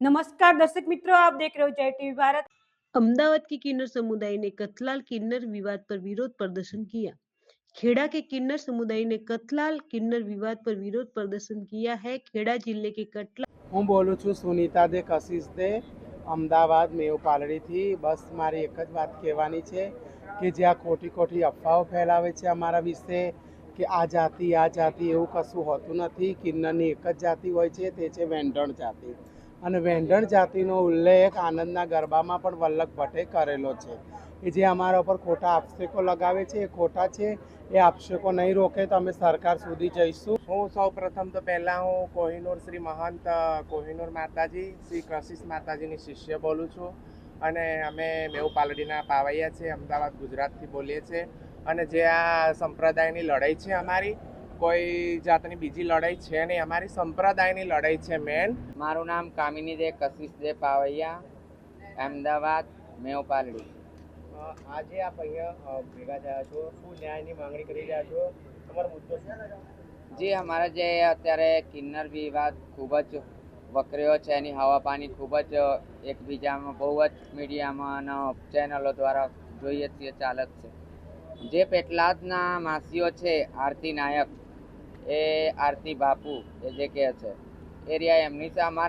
नमस्कार दर्शक मित्रों, आप देख रहे हो जय टीवी भारत। अहमदाबाद के किन्नर समुदाय ने कतलाल किन्नर विवाद पर विरोध प्रदर्शन किया। खेड़ा के किन्नर समुदाय ने कतलाल किन्नर विवाद पर विरोध प्रदर्शन किया है। खेड़ा जिले के कटला હું બોલું છું સુનીતા દે કશિશ દે અમદાવાદ મેવ પાલડીથી। બસ મારી એક જ વાત કહેવાની છે કે જ્યાં ખોટી ખોટી અફવાઓ ફેલાવે છે અમારા વિશે કે આ જાતિ એવું કશું હોતું નથી। કિન્નરની એક જ જાતિ હોય છે, તે છે વેંઢણ જાતિ। અને વેંઢણ જાતિનો ઉલ્લેખ આનંદના ગરબામાં પણ વલ્લભ ભટ્ટે કરેલો છે। એ જે અમારા ઉપર ખોટા આક્ષેપો લગાવે છે એ ખોટા છે। એ આક્ષેપો નહીં રોકે તો અમે સરકાર સુધી જઈશું। હું સૌ પ્રથમ તો પહેલાં હું કોહિનૂર શ્રી મહંત કોહિનૂર માતાજી શ્રી કશિશ માતાજીની શિષ્ય બોલું છું। અને અમે મેવ પાલડીના પાવૈયા છે, અમદાવાદ ગુજરાતથી બોલીએ છીએ। અને જે આ સંપ્રદાયની લડાઈ છે અમારી, કોઈ જાતની બીજી લડાઈ છે નહીં, અમારી સંપ્રદાયની લડાઈ છે મેન। મારું નામ કામિની દે કશિશ દે પાવૈયા, અમદાવાદ મેવ પાલડી। આજે આપ અહીંયા ભેગા થયા છો, શું ન્યાયની માંગણી કરી રહ્યા છો? તમારો મુદ્દો શું? જે અમારા જે અત્યારે કિન્નર વિવાદ ખૂબ જ વકર્યો છે, એની હવા પાણી ખૂબ જ એકબીજામાં બહુ જ મીડિયામાં અને ચેનલો દ્વારા જોઈએ છીએ ચાલે જ છે। જે પેટલાદના માસીઓ છે, આરતી નાયક એ આરતી બાપુ એ જે કહે છે એ રહ્યા એમની અમારા